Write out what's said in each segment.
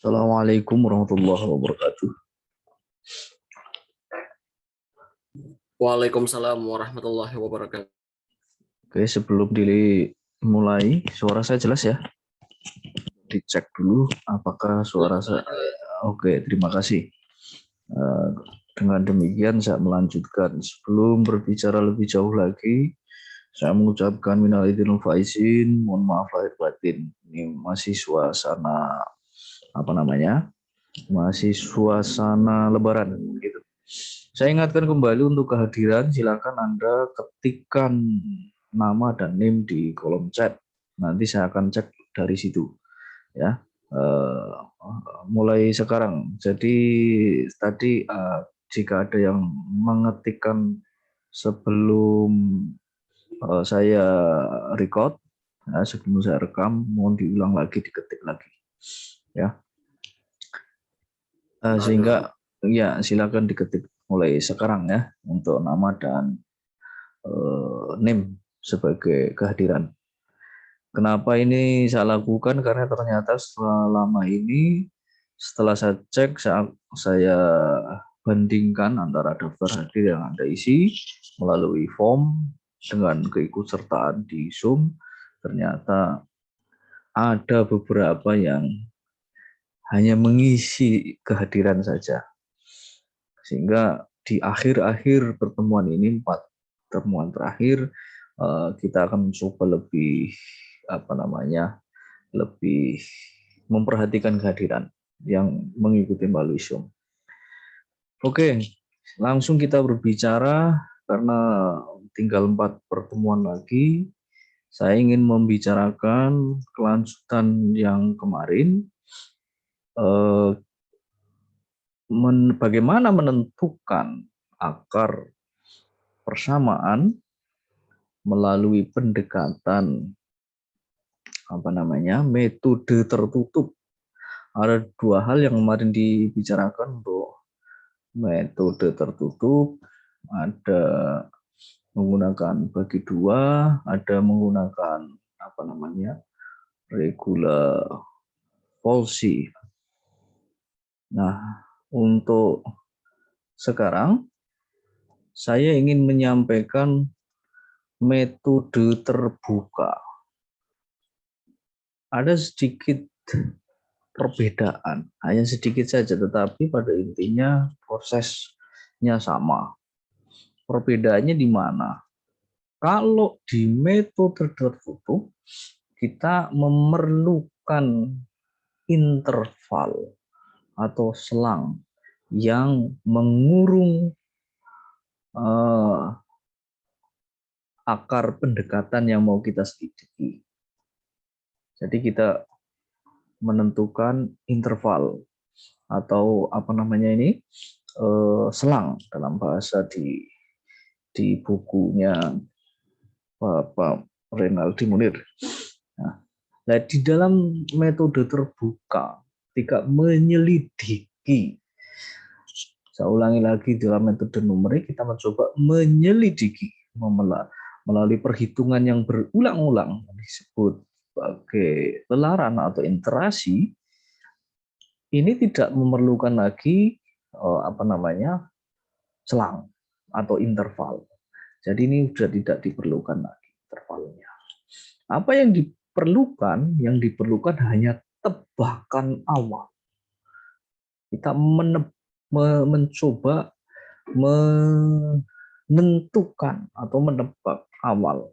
Assalamualaikum warahmatullahi wabarakatuh. Waalaikumsalam warahmatullahi wabarakatuh. Oke, sebelum dimulai, suara saya jelas ya? Dicek dulu apakah suara saya. Oke, terima kasih. Dengan demikian saya melanjutkan. Sebelum berbicara lebih jauh lagi, saya mengucapkan minal aidin wal faizin, mohon maaf lahir batin. Ini masih suasana Masih suasana Lebaran gitu. Saya ingatkan kembali untuk kehadiran, silakan Anda ketikkan nama dan NIM di kolom chat. Nanti saya akan cek dari situ ya. Mulai sekarang. Jadi tadi jika ada yang mengetikkan sebelum saya record, ya, sebelum saya rekam, mohon diulang lagi, diketik lagi ya. Sehingga ya silakan diketik mulai sekarang ya untuk nama dan name sebagai kehadiran. Kenapa ini saya lakukan? Karena ternyata selama ini setelah saya cek, saya bandingkan antara daftar hadir yang Anda isi melalui form dengan keikutsertaan di Zoom, ternyata ada beberapa yang hanya mengisi kehadiran saja. Sehingga di akhir-akhir pertemuan ini, 4 pertemuan terakhir, kita akan mencoba lebih memperhatikan kehadiran yang mengikuti melalui Zoom. Oke, langsung kita berbicara karena tinggal 4 pertemuan lagi. Saya ingin membicarakan kelanjutan yang kemarin, bagaimana menentukan akar persamaan melalui pendekatan metode tertutup. Ada 2 hal yang kemarin dibicarakan untuk metode tertutup, ada menggunakan bagi 2, ada menggunakan regular policy. Nah, untuk sekarang saya ingin menyampaikan metode terbuka. Ada sedikit perbedaan, hanya sedikit saja, tetapi pada intinya prosesnya sama. Perbedaannya di mana? Kalau di metode tertutup, kita memerlukan interval atau selang yang mengurung akar pendekatan yang mau kita selidiki. Jadi kita menentukan interval atau selang dalam bahasa di bukunya Bapak Renaldi Munir. Nah, di dalam metode terbuka, ketika menyelidiki, saya ulangi lagi, dalam metode numerik kita mencoba menyelidiki melalui perhitungan yang berulang-ulang, disebut sebagai lelaran atau iterasi. Ini tidak memerlukan lagi selang atau interval. Jadi ini sudah tidak diperlukan lagi intervalnya. Apa yang diperlukan? Yang diperlukan hanya tebakan awal. Kita mencoba menentukan atau menebak awal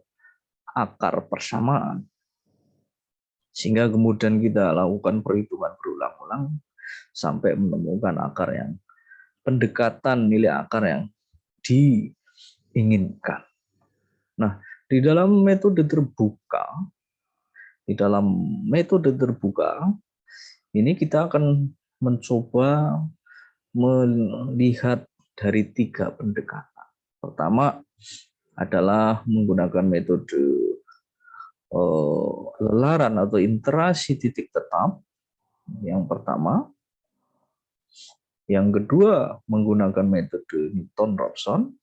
akar persamaan. Sehingga kemudian kita lakukan perhitungan berulang-ulang sampai menemukan akar yang pendekatan nilai akar yang diinginkan. Nah, di dalam metode terbuka ini kita akan mencoba melihat dari 3 pendekatan. Pertama adalah menggunakan metode lelaran atau iterasi titik tetap. Yang pertama. Yang kedua menggunakan metode Newton-Raphson.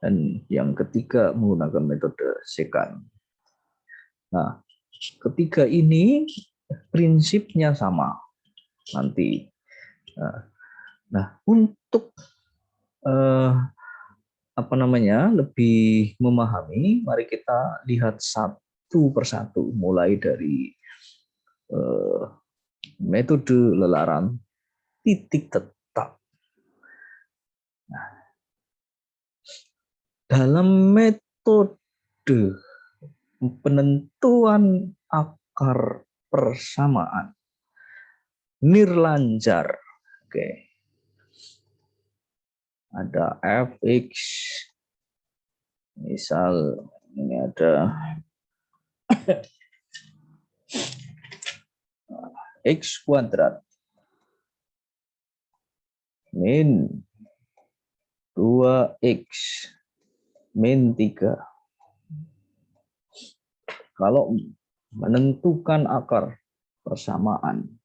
Dan yang ketiga menggunakan metode Secant. Nah, ketiga ini prinsipnya sama. nanti. Nah, untuk lebih memahami, mari kita lihat satu persatu, mulai dari metode lelaran titik tetap. Nah, dalam metode penentuan akar persamaan nirlanjar, oke, ada fx, misal ini ada x kuadrat min 2x min 3. Kalau menentukan akar persamaan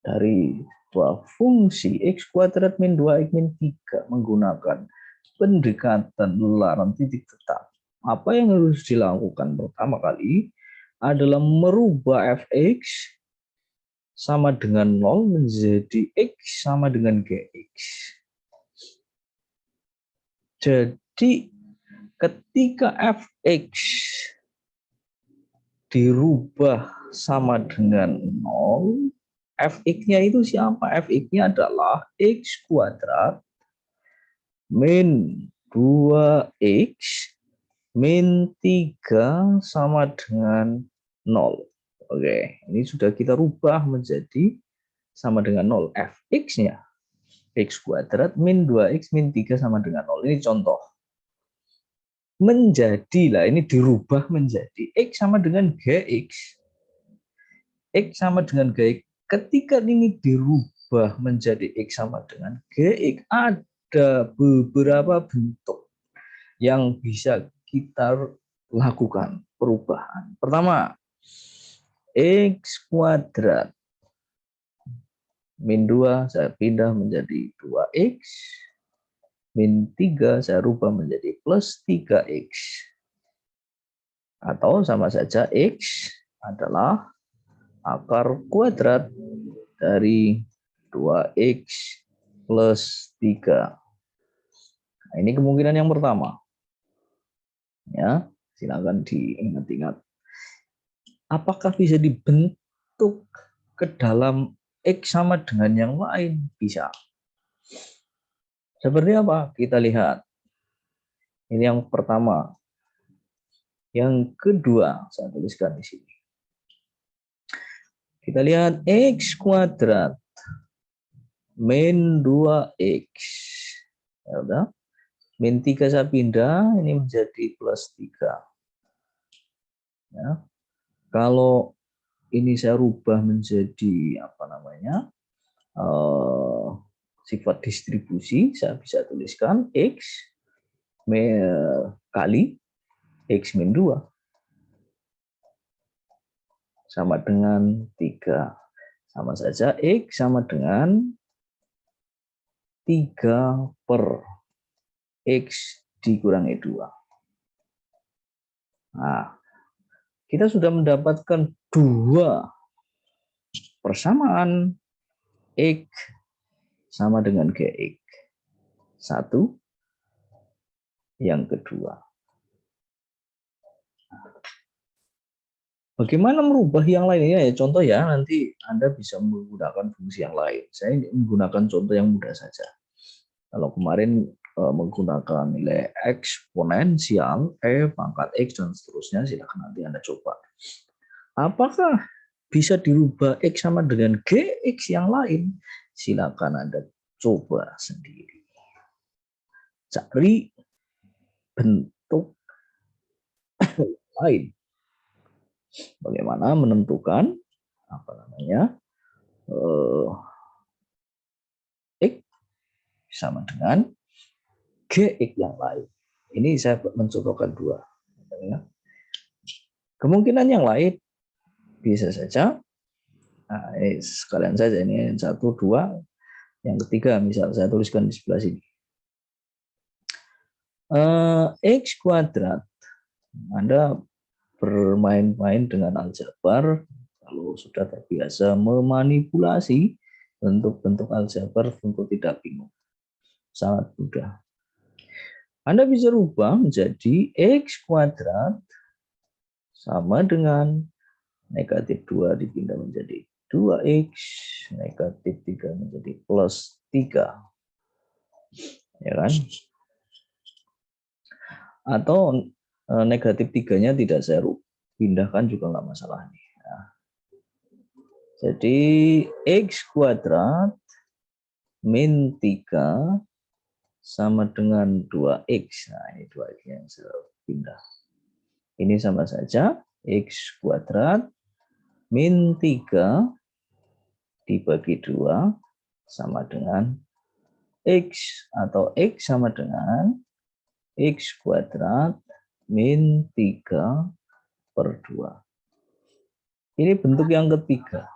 dari sebuah fungsi x kuadrat min 2x min 3 menggunakan pendekatan lelaran titik tetap, apa yang harus dilakukan pertama kali adalah merubah fx sama dengan 0 menjadi x sama dengan gx. Jadi ketika fx dirubah sama dengan 0, fx-nya itu siapa? Fx-nya adalah x kuadrat min 2x min 3 sama dengan 0. Oke, ini sudah kita rubah menjadi sama dengan 0. Fx-nya x kuadrat min 2x min 3 sama dengan 0. Ini contoh. Menjadilah, ini dirubah menjadi x sama dengan gx. X sama dengan gx. Ketika ini dirubah menjadi x sama dengan gx, ada beberapa bentuk yang bisa kita lakukan perubahan. Pertama, x kuadrat min 2 saya pindah menjadi 2x, min 3 saya rubah menjadi plus 3x. Atau sama saja x adalah akar kuadrat dari 2x plus 3. Nah, ini kemungkinan yang pertama. Ya, silakan diingat-ingat. Apakah bisa dibentuk ke dalam x sama dengan yang lain? Bisa. Seperti apa? Kita lihat. Ini yang pertama. Yang kedua, saya tuliskan di sini. Kita lihat x kuadrat min 2x. Ya udah. Min 3 saya pindah, ini menjadi plus 3. Ya. Kalau ini saya rubah menjadi sifat distribusi, saya bisa tuliskan x kali x min 2 sama dengan 3. Sama saja x sama dengan 3 per x dikurangi 2. Nah, kita sudah mendapatkan 2 persamaan x sama dengan gx. Satu, yang kedua. Bagaimana merubah yang lainnya? Ya, contoh ya, nanti Anda bisa menggunakan fungsi yang lain. Saya menggunakan contoh yang mudah saja. Kalau kemarin menggunakan nilai eksponensial, pangkat x dan seterusnya, silakan nanti Anda coba. Apakah bisa dirubah x sama dengan gx yang lain? Silakan Anda coba sendiri. Cari bentuk lain. Bagaimana menentukan x sama dengan gx yang lain. Ini saya mencontohkan 2. Kemungkinan yang lain bisa saja. Nah, ini sekalian saja, ini 1, 2. Yang ketiga, misal saya tuliskan di sebelah sini. X kuadrat, Anda bermain-main dengan aljabar, Kalau sudah terbiasa memanipulasi bentuk-bentuk aljabar, tentu tidak bingung. Sangat mudah. Anda bisa rubah menjadi X kuadrat sama dengan negatif 2 dipindah menjadi 2X, negatif 3 menjadi plus 3. Ya kan? Atau negatif 3-nya tidak saya pindahkan juga nggak masalah nih. Nah, jadi X kuadrat min 3 sama dengan 2X. Nah, ini 2X yang saya pindah. Ini sama saja. X kuadrat min 3 dibagi 2 sama dengan X. Atau X sama dengan X kuadrat min 3 per 2. Ini bentuk yang ketiga.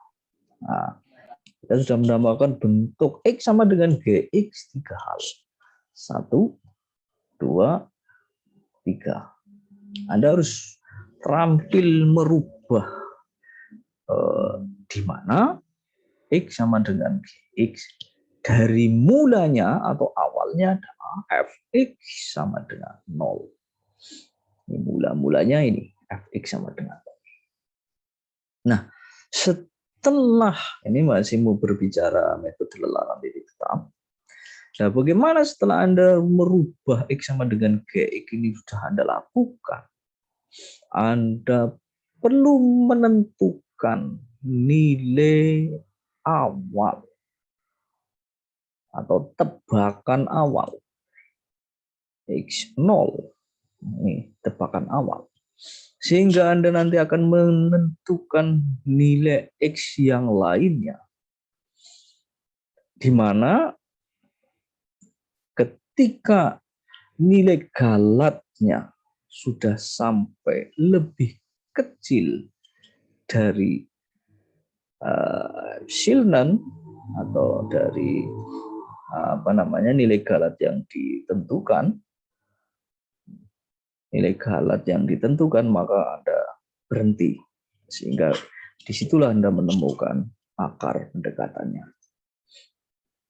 Nah, kita sudah menambahkan bentuk X sama dengan GX 3 hal. 1, 2, 3. Anda harus terampil merubah di mana X sama dengan GX dari mulanya atau awalnya adalah Fx sama dengan 0. Ini mula-mulanya ini Fx sama dengan 0. Nah, setelah ini masih mau berbicara metode lelaran titik tetap. Nah, bagaimana setelah Anda merubah X sama dengan GX ini sudah Anda lakukan? Anda perlu menentukan nilai awal atau tebakan awal. X0. Ini tebakan awal. Sehingga Anda nanti akan menentukan nilai X yang lainnya. Di mana ketika nilai galatnya sudah sampai lebih kecil dari epsilon atau dari nilai galat yang ditentukan, maka Anda berhenti, sehingga disitulah Anda menemukan akar pendekatannya.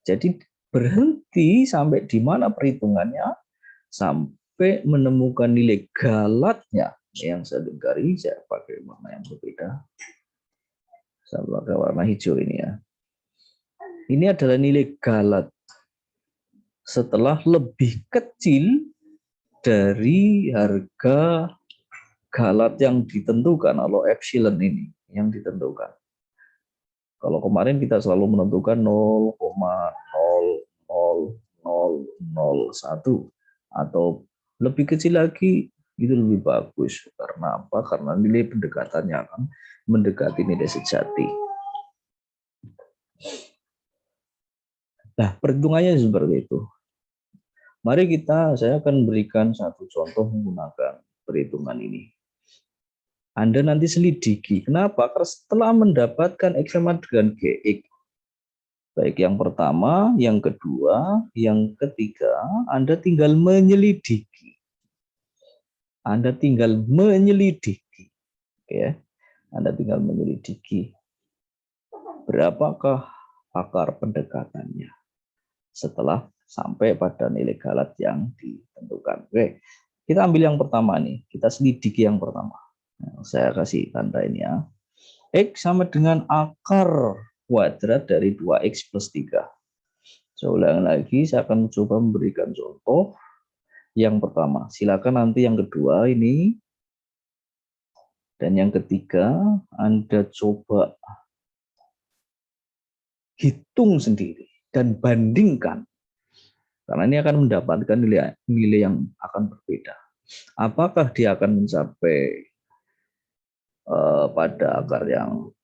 Jadi berhenti sampai di mana perhitungannya, sampai menemukan nilai galatnya. Yang saya lingkari, saya pakai warna yang berbeda. Saya pakai warna hijau ini ya. Ini adalah nilai galat setelah lebih kecil dari harga galat yang ditentukan, atau epsilon ini yang ditentukan. Kalau kemarin kita selalu menentukan 0,00001 atau lebih kecil lagi, itu lebih bagus. Karena apa? Karena nilai pendekatannya akan mendekati nilai sejati. Nah, perhitungannya seperti itu. Mari saya akan berikan satu contoh menggunakan perhitungan ini. Anda nanti selidiki. Kenapa? Karena setelah mendapatkan X sama dengan GX, baik yang pertama, yang kedua, yang ketiga, Anda tinggal menyelidiki. Ya. Anda tinggal menyelidiki. Berapakah akar pendekatannya setelah sampai pada nilai galat yang ditentukan. Oke, kita ambil yang pertama nih. Kita selidiki yang pertama. Nah, saya kasih tanda ini ya. X sama dengan akar kuadrat dari 2X plus 3. Saya ulang lagi, saya akan coba memberikan contoh yang pertama. Silakan nanti yang kedua ini. Dan yang ketiga, Anda coba hitung sendiri dan bandingkan. Karena ini akan mendapatkan nilai yang akan berbeda. Apakah dia akan mencapai pada akar yang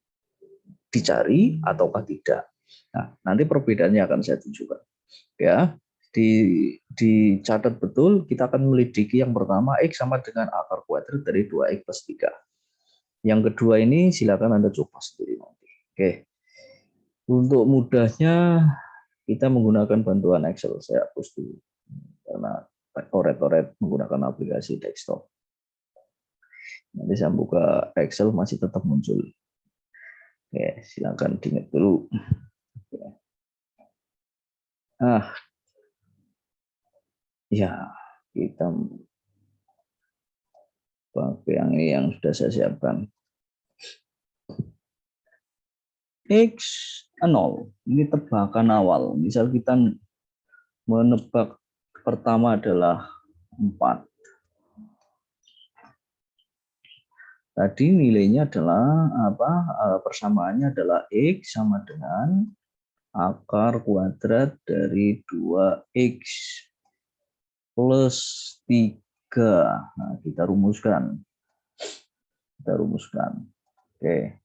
dicari ataukah tidak. Nah, nanti perbedaannya akan saya tunjukkan. Ya, dicatat betul, kita akan melidiki yang pertama, X sama dengan akar kuadrat dari 2X plus 3. Yang kedua ini silakan Anda coba sendiri nanti. Oke. Untuk mudahnya kita menggunakan bantuan Excel. Saya hapus dulu karena coret-coret menggunakan aplikasi desktop. Nanti saya buka Excel masih tetap muncul. Oke, silakan diingat dulu. Ah, ya, kita pakai yang ini yang sudah saya siapkan. X0, ini tebakan awal. Misal kita menebak pertama adalah 4. Tadi nilainya adalah apa? Persamaannya adalah X sama dengan akar kuadrat dari 2X plus 3. Nah, kita rumuskan. Oke.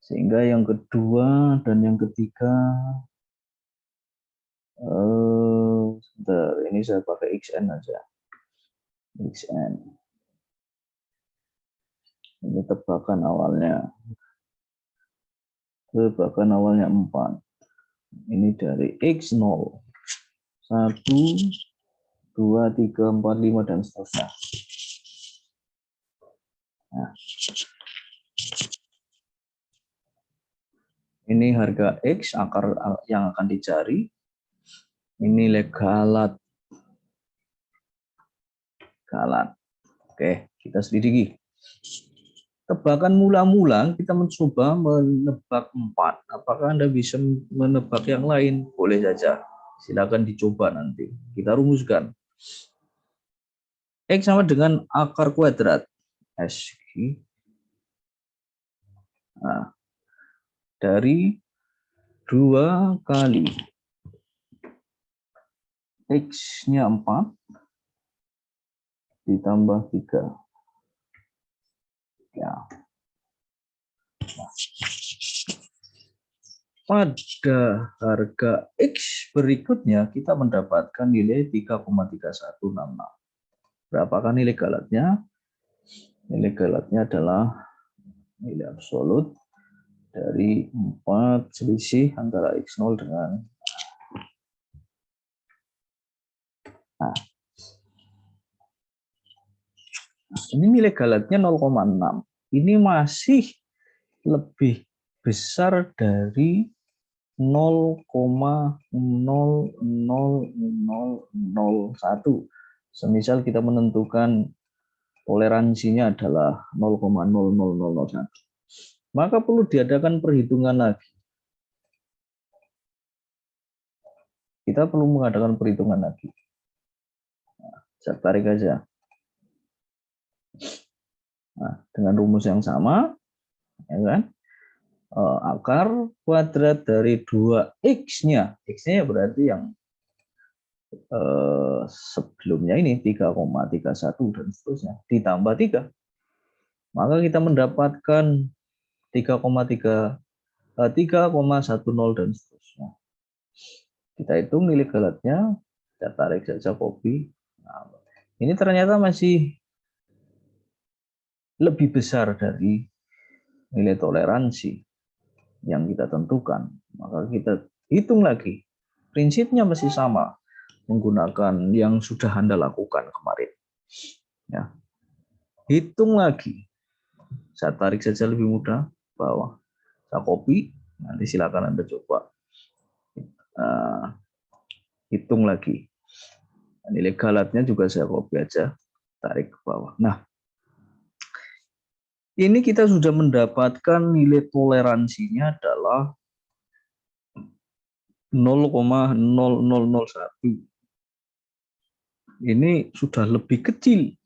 Sehingga yang kedua dan yang ketiga, sebentar, ini saya pakai XN aja. XN. Ini tebakan awalnya. Tebakan awalnya 4. Ini dari X0. 1, 2, 3, 4, 5, dan seterusnya. Nah, ini harga X, akar yang akan dicari. Ini nilai galat. Oke, kita selidiki. Tebakan mula-mula kita mencoba menebak 4. Apakah Anda bisa menebak yang lain? Boleh saja. Silakan dicoba nanti. Kita rumuskan. X sama dengan akar kuadrat. SQ. Nah, dari 2 kali X-nya 4 ditambah 3. Ya. Pada harga X berikutnya kita mendapatkan nilai 3,3166. Berapakah nilai galatnya? Nilai galatnya adalah nilai absolut dari 4 selisih antara X0 dengan nah, ini nilai galatnya 0,6. Ini masih lebih besar dari 0,00001. Semisal kita menentukan toleransinya adalah 0,00001. Maka perlu diadakan perhitungan lagi. Kita perlu mengadakan perhitungan lagi. Nah, saya tarik aja. Nah, dengan rumus yang sama, ya kan? Akar kuadrat dari 2X-nya. X-nya berarti yang sebelumnya ini 3,31 dan seterusnya. Ditambah 3. Maka kita mendapatkan 3,10 dan seterusnya. Kita hitung nilai galatnya, kita tarik saja copy. Nah, ini ternyata masih lebih besar dari nilai toleransi yang kita tentukan. Maka kita hitung lagi. Prinsipnya masih sama, menggunakan yang sudah Anda lakukan kemarin. Ya. Hitung lagi. Saya tarik saja lebih mudah, bawah. Saya copy, nanti silakan Anda coba. Hitung lagi. Nilai galatnya juga saya copy aja, tarik ke bawah. Nah, ini kita sudah mendapatkan nilai toleransinya adalah 0,0001. Ini sudah lebih kecil.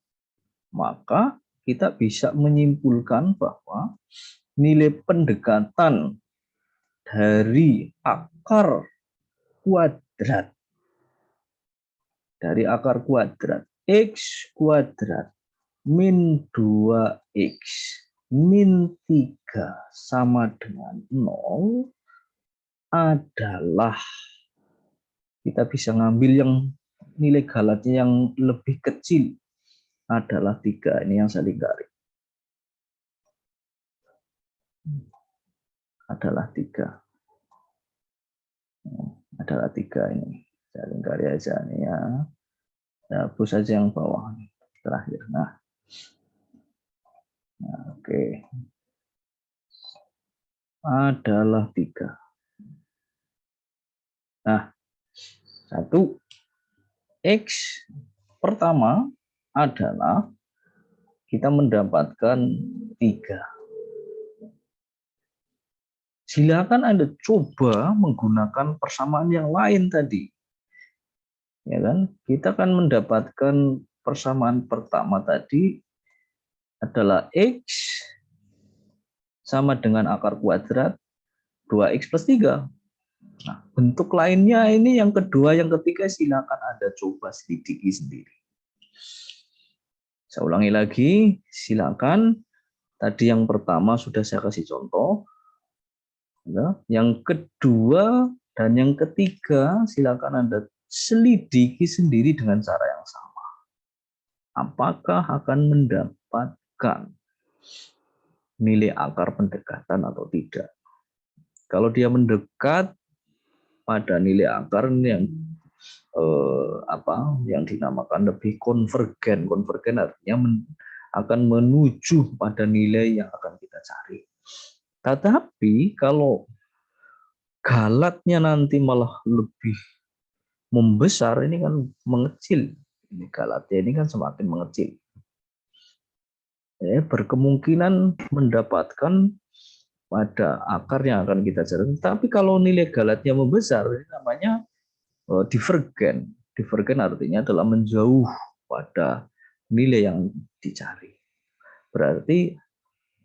Maka kita bisa menyimpulkan bahwa nilai pendekatan dari akar kuadrat X kuadrat min 2X min 3 sama dengan 0 adalah, kita bisa ngambil yang nilai galatnya yang lebih kecil adalah 3. Ini yang saya lingkari. Adalah 3. Adalah 3 ini. Saya lingkari aja nih ya. Hapus saja yang bawah terakhir. Nah, oke. adalah 3. Nah, 1. X pertama adalah kita mendapatkan 3. Silakan Anda coba menggunakan persamaan yang lain tadi. Ya kan? Kita akan mendapatkan persamaan pertama tadi adalah X sama dengan akar kuadrat 2X plus 3. Nah, bentuk lainnya ini yang kedua, yang ketiga silakan Anda coba selidiki sendiri. Saya ulangi lagi, silakan. Tadi yang pertama sudah saya kasih contoh. Ya. Yang kedua dan yang ketiga silakan Anda selidiki sendiri dengan cara yang sama. Apakah akan mendapatkan nilai akar pendekatan atau tidak? Kalau dia mendekat pada nilai akar yang yang dinamakan lebih konvergen. Konvergen artinya akan menuju pada nilai yang akan kita cari. Tetapi kalau galatnya nanti malah lebih membesar, ini kan mengecil. Ini galatnya ini kan semakin mengecil. Berkemungkinan mendapatkan pada akar yang akan kita cari. Tapi kalau nilai galatnya membesar, ini namanya divergen. Divergen artinya adalah menjauh pada nilai yang dicari. Berarti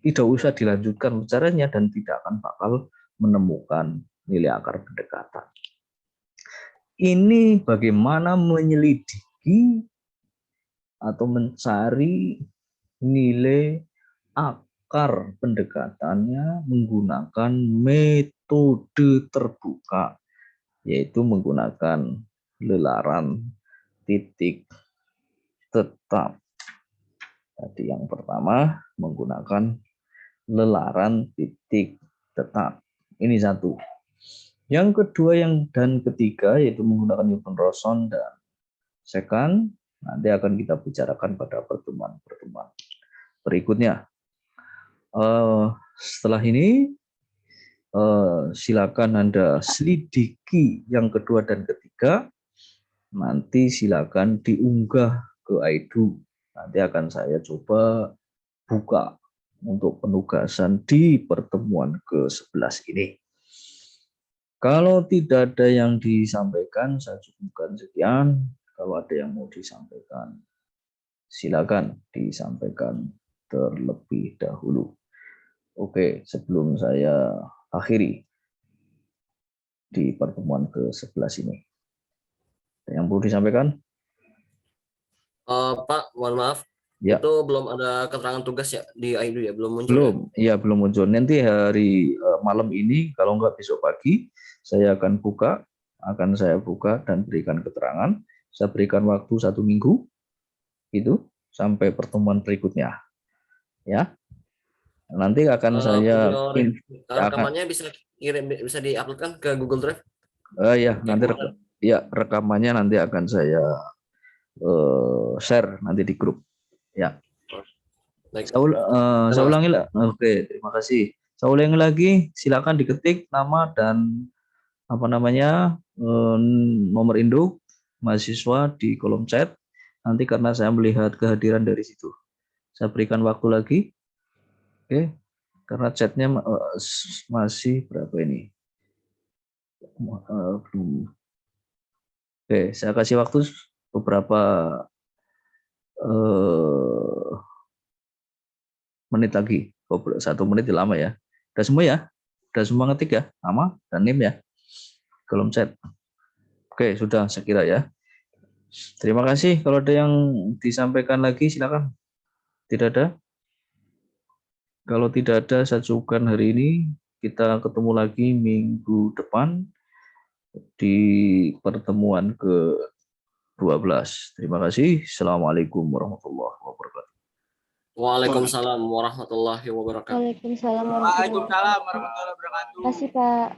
tidak usah dilanjutkan bicaranya dan tidak akan bakal menemukan nilai akar pendekatan. Ini bagaimana menyelidiki atau mencari nilai akar pendekatannya menggunakan metode terbuka, yaitu menggunakan lelaran titik tetap. Tadi yang pertama menggunakan lelaran titik tetap. Ini 1. Yang kedua dan ketiga yaitu menggunakan Newton-Raphson dan Secant. Nanti akan kita bicarakan pada pertemuan-pertemuan berikutnya. Setelah ini silakan Anda selidiki yang kedua dan ketiga. Nanti silakan diunggah ke iDo. Nanti akan saya coba buka untuk penugasan di pertemuan ke-11 ini. Kalau tidak ada yang disampaikan, saya cukupkan sekian. Kalau ada yang mau disampaikan, silakan disampaikan terlebih dahulu. Oke, sebelum saya akhiri di pertemuan ke-11 ini. Yang perlu disampaikan? Pak, mohon maaf. Ya. Itu belum ada keterangan tugas ya di iDo ya? Belum muncul Belum, ya? ya belum muncul. Nanti hari malam ini, kalau enggak besok pagi, saya akan buka dan berikan keterangan. Saya berikan waktu 1 minggu, itu sampai pertemuan berikutnya. Ya, nanti akan saya rekamannya bisa diuploadkan ke Google Drive. Ya, nanti rekamannya nanti akan saya share nanti di grup. Ya. Saya ulangi lah. Oke, terima kasih. Saya ulangi lagi, silakan diketik nama dan nomor induk mahasiswa di kolom chat. Nanti karena saya melihat kehadiran dari situ. Saya berikan waktu lagi. Oke. Karena chatnya masih berapa ini? Oke, saya kasih waktu beberapa menit lagi. 1 menit lama ya. Udah semua ya? Udah semua ngetik ya? Nama dan NIM ya? Kolom chat. Oke, sudah saya kira ya. Terima kasih. Kalau ada yang disampaikan lagi silakan. Tidak ada? Kalau tidak ada, saya cukupkan hari ini. Kita ketemu lagi minggu depan di pertemuan ke-12. Terima kasih. Assalamualaikum warahmatullahi wabarakatuh. Waalaikumsalam warahmatullahi wabarakatuh. Waalaikumsalam warahmatullahi wabarakatuh. Terima kasih, Pak.